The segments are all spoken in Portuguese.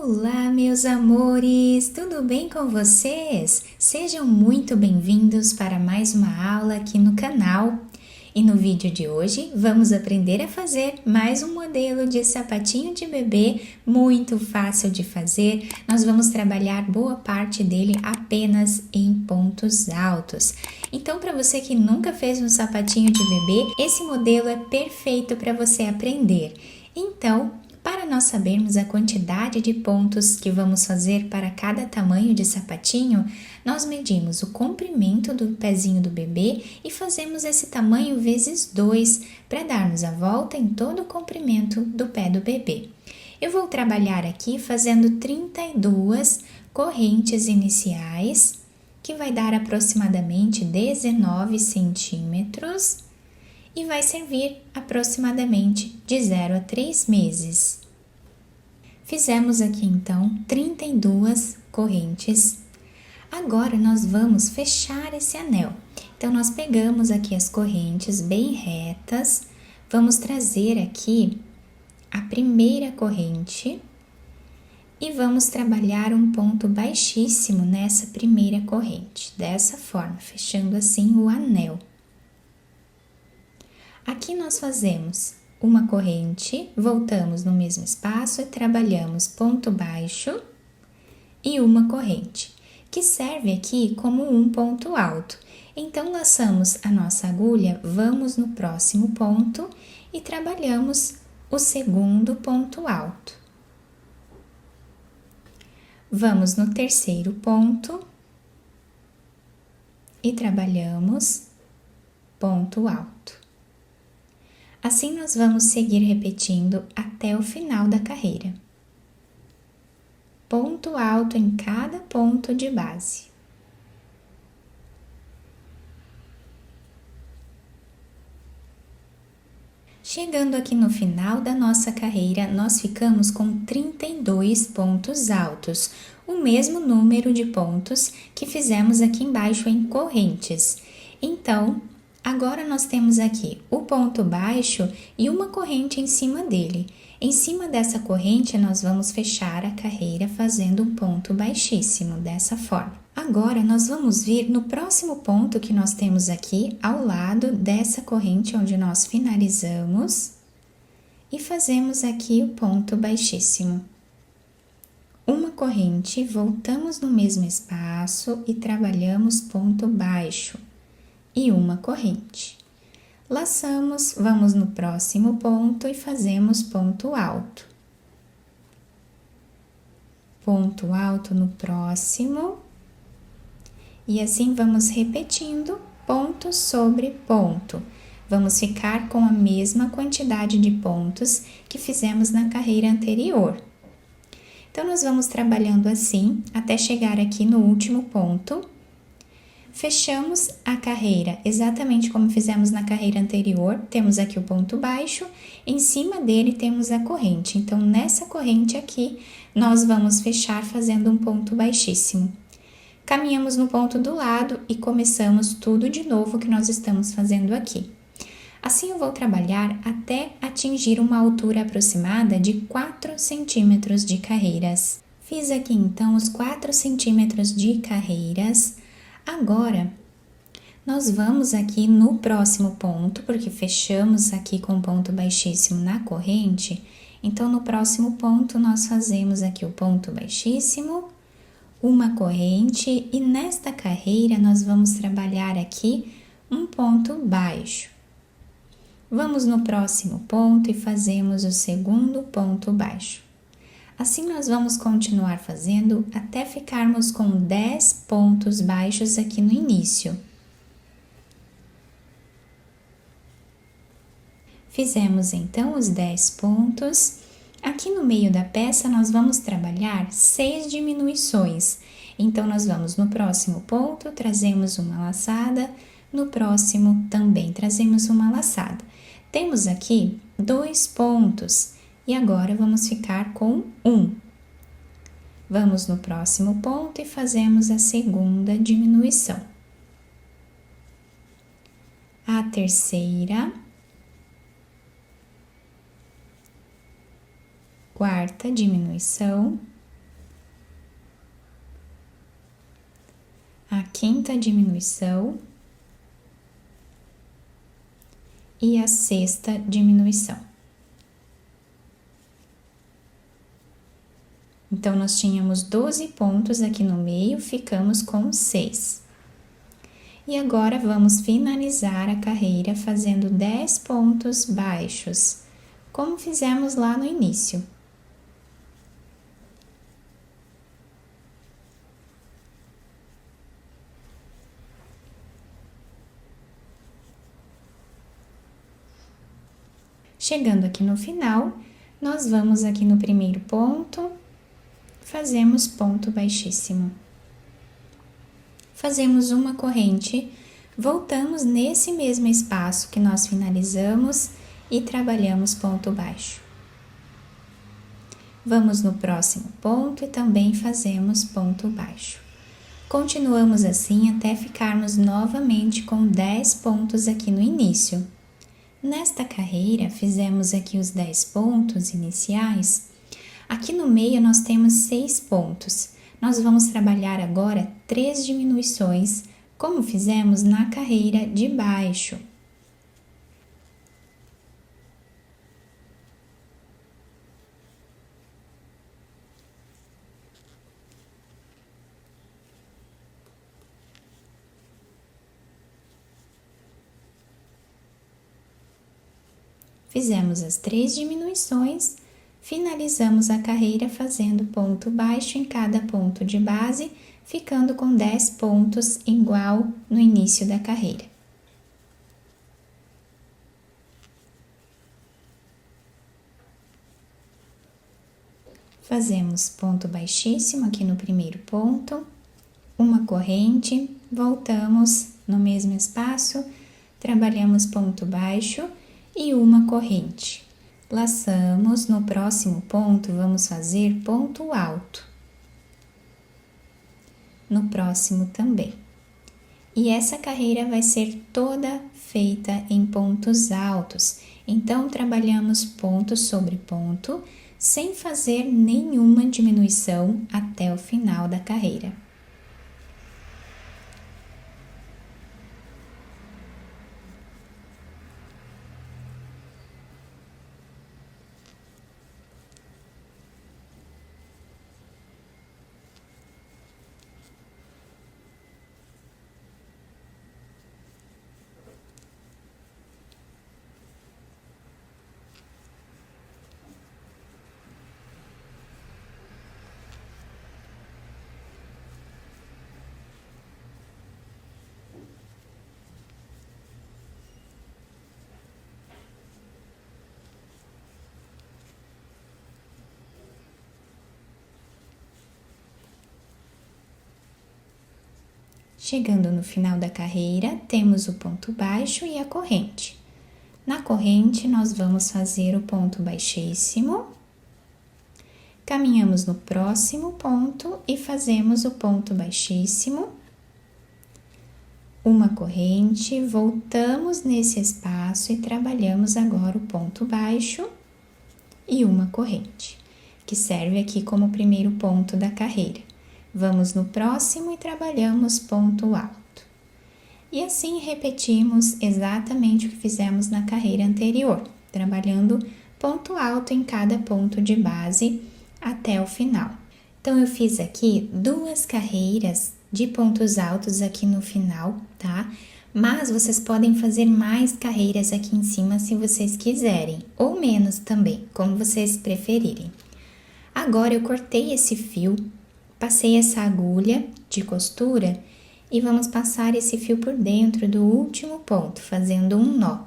Olá, meus amores! Tudo bem com vocês? Sejam muito bem-vindos para mais uma aula aqui no canal. E no vídeo de hoje vamos aprender a fazer mais um modelo de sapatinho de bebê muito fácil de fazer. Nós vamos trabalhar boa parte dele apenas em pontos altos. Então, para você que nunca fez um sapatinho de bebê, esse modelo é perfeito para você aprender. Então, para nós sabermos a quantidade de pontos que vamos fazer para cada tamanho de sapatinho, nós medimos o comprimento do pezinho do bebê e fazemos esse tamanho vezes 2 para darmos a volta em todo o comprimento do pé do bebê. Eu vou trabalhar aqui fazendo 32 correntes iniciais, que vai dar aproximadamente 19 centímetros. E vai servir aproximadamente de 0 a 3 meses. Fizemos aqui então 32 correntes. Agora nós vamos fechar esse anel. Então nós pegamos aqui as correntes bem retas, vamos trazer aqui a primeira corrente e vamos trabalhar um ponto baixíssimo nessa primeira corrente, dessa forma, fechando assim o anel. Aqui nós fazemos uma corrente, voltamos no mesmo espaço e trabalhamos ponto baixo e uma corrente, que serve aqui como um ponto alto. Então, laçamos a nossa agulha, vamos no próximo ponto e trabalhamos o segundo ponto alto. Vamos no terceiro ponto e trabalhamos ponto alto. Assim, nós vamos seguir repetindo até o final da carreira. Ponto alto em cada ponto de base. Chegando aqui no final da nossa carreira, nós ficamos com 32 pontos altos, o mesmo número de pontos que fizemos aqui embaixo em correntes. Então, agora nós temos aqui o ponto baixo e uma corrente em cima dele. Em cima dessa corrente, nós vamos fechar a carreira fazendo um ponto baixíssimo, dessa forma. Agora, nós vamos vir no próximo ponto que nós temos aqui, ao lado dessa corrente onde nós finalizamos, e fazemos aqui o ponto baixíssimo. Uma corrente, voltamos no mesmo espaço e trabalhamos ponto baixo. E uma corrente. Laçamos, vamos no próximo ponto e fazemos ponto alto. Ponto alto no próximo. E assim vamos repetindo ponto sobre ponto. Vamos ficar com a mesma quantidade de pontos que fizemos na carreira anterior. Então, nós vamos trabalhando assim até chegar aqui no último ponto. Fechamos a carreira exatamente como fizemos na carreira anterior, temos aqui o ponto baixo, em cima dele temos a corrente. Então, nessa corrente aqui, nós vamos fechar fazendo um ponto baixíssimo. Caminhamos no ponto do lado e começamos tudo de novo que nós estamos fazendo aqui. Assim, eu vou trabalhar até atingir uma altura aproximada de 4 centímetros de carreiras. Fiz aqui, então, os 4 centímetros de carreiras. Agora, nós vamos aqui no próximo ponto, porque fechamos aqui com ponto baixíssimo na corrente. Então, no próximo ponto, nós fazemos aqui o ponto baixíssimo, uma corrente, e nesta carreira, nós vamos trabalhar aqui um ponto baixo. Vamos no próximo ponto e fazemos o segundo ponto baixo. Assim, nós vamos continuar fazendo até ficarmos com 10 pontos baixos aqui no início. Fizemos, então, os 10 pontos. Aqui no meio da peça, nós vamos trabalhar 6 diminuições. Então, nós vamos no próximo ponto, trazemos uma laçada, no próximo também trazemos uma laçada. Temos aqui 2 pontos. E agora, vamos ficar com 1. Vamos no próximo ponto e fazemos a segunda diminuição. A terceira. Quarta diminuição. a quinta diminuição e a sexta diminuição. Então, nós tínhamos 12 pontos aqui no meio, ficamos com 6. E agora, vamos finalizar a carreira fazendo 10 pontos baixos, como fizemos lá no início. Chegando aqui no final, nós vamos aqui no primeiro ponto, fazemos ponto baixíssimo. Fazemos uma corrente, voltamos nesse mesmo espaço que nós finalizamos e trabalhamos ponto baixo. Vamos no próximo ponto e também fazemos ponto baixo. Continuamos assim até ficarmos novamente com 10 pontos aqui no início. Nesta carreira, fizemos aqui os 10 pontos iniciais. Aqui no meio nós temos 6 pontos. Nós vamos trabalhar agora 3 diminuições, como fizemos na carreira de baixo. Fizemos as 3 diminuições, finalizamos a carreira fazendo ponto baixo em cada ponto de base, ficando com 10 pontos igual no início da carreira. Fazemos ponto baixíssimo aqui no primeiro ponto, uma corrente, voltamos no mesmo espaço, trabalhamos ponto baixo e uma corrente. Laçamos, no próximo ponto vamos fazer ponto alto. No próximo também. E essa carreira vai ser toda feita em pontos altos. Então, trabalhamos ponto sobre ponto, sem fazer nenhuma diminuição até o final da carreira. Chegando no final da carreira, temos o ponto baixo e a corrente. Na corrente, nós vamos fazer o ponto baixíssimo, caminhamos no próximo ponto e fazemos o ponto baixíssimo, uma corrente, voltamos nesse espaço e trabalhamos agora o ponto baixo e uma corrente, que serve aqui como primeiro ponto da carreira. Vamos no próximo e trabalhamos ponto alto. E assim repetimos exatamente o que fizemos na carreira anterior, trabalhando ponto alto em cada ponto de base até o final. Então, eu fiz aqui 2 carreiras de pontos altos aqui no final, tá? Mas vocês podem fazer mais carreiras aqui em cima se vocês quiserem, ou menos também, como vocês preferirem. Agora, eu cortei esse fio, passei essa agulha de costura e vamos passar esse fio por dentro do último ponto, fazendo um nó.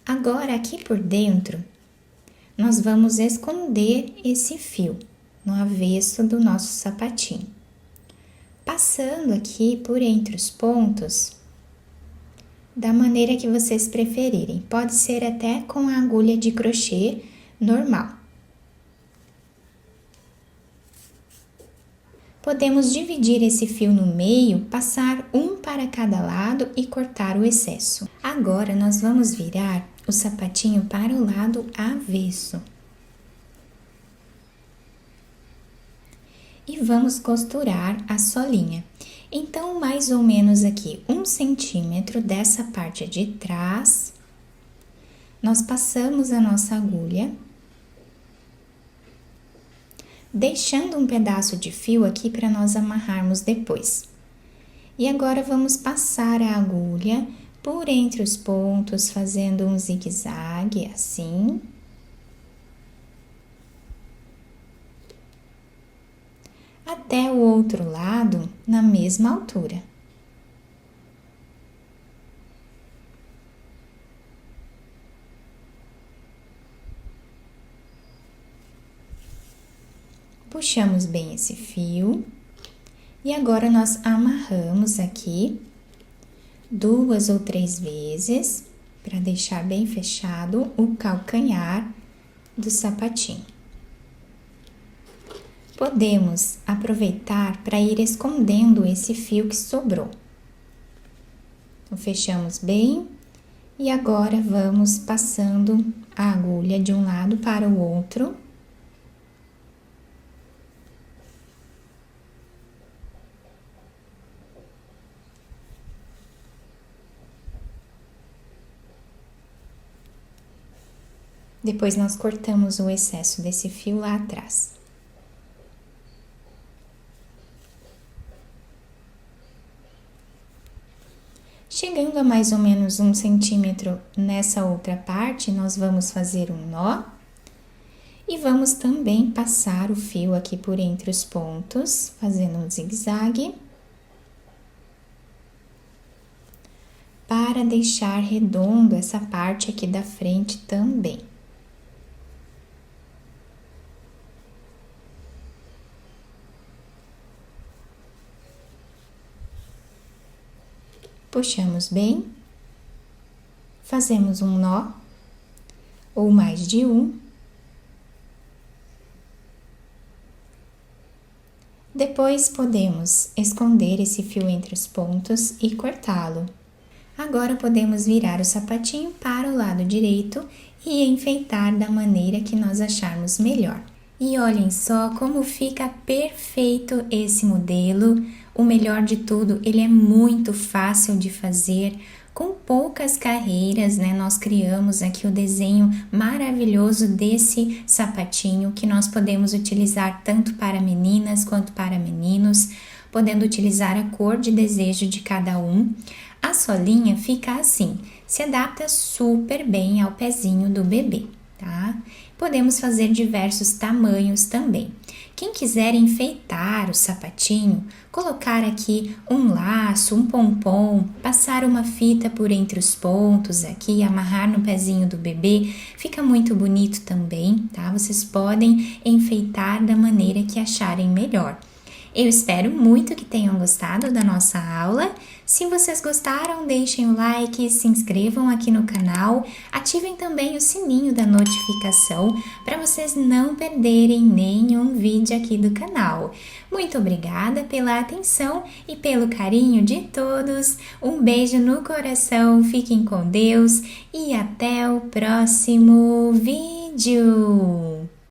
Agora, aqui por dentro, nós vamos esconder esse fio no avesso do nosso sapatinho. Passando aqui por entre os pontos, da maneira que vocês preferirem. Pode ser até com a agulha de crochê normal. Podemos dividir esse fio no meio, passar um para cada lado e cortar o excesso. Agora, nós vamos virar o sapatinho para o lado avesso. E vamos costurar a solinha. Então, mais ou menos aqui 1 centímetro dessa parte de trás, nós passamos a nossa agulha, deixando um pedaço de fio aqui para nós amarrarmos depois. E agora vamos passar a agulha por entre os pontos, fazendo um zigue-zague assim. Até o outro lado, na mesma altura. Puxamos bem esse fio e agora nós amarramos aqui 2 ou 3 vezes para deixar bem fechado o calcanhar do sapatinho. Podemos aproveitar para ir escondendo esse fio que sobrou. Então, fechamos bem e agora vamos passando a agulha de um lado para o outro. Depois, nós cortamos o excesso desse fio lá atrás. Chegando a mais ou menos 1 centímetro nessa outra parte, nós vamos fazer um nó. E vamos também passar o fio aqui por entre os pontos, fazendo um zigue-zague. Para deixar redondo essa parte aqui da frente também. Puxamos bem, fazemos um nó, ou mais de um. Depois, podemos esconder esse fio entre os pontos e cortá-lo. Agora, podemos virar o sapatinho para o lado direito e enfeitar da maneira que nós acharmos melhor. E olhem só como fica perfeito esse modelo. O melhor de tudo, ele é muito fácil de fazer, com poucas carreiras, né? Nós criamos aqui o desenho maravilhoso desse sapatinho que nós podemos utilizar tanto para meninas quanto para meninos, podendo utilizar a cor de desejo de cada um. A solinha fica assim, se adapta super bem ao pezinho do bebê, tá? Podemos fazer diversos tamanhos também. Quem quiser enfeitar o sapatinho, colocar aqui um laço, um pompom, passar uma fita por entre os pontos aqui, amarrar no pezinho do bebê, fica muito bonito também, tá? Vocês podem enfeitar da maneira que acharem melhor. Eu espero muito que tenham gostado da nossa aula. Se vocês gostaram, deixem o like, se inscrevam aqui no canal, ativem também o sininho da notificação para vocês não perderem nenhum vídeo aqui do canal. Muito obrigada pela atenção e pelo carinho de todos. Um beijo no coração, fiquem com Deus e até o próximo vídeo!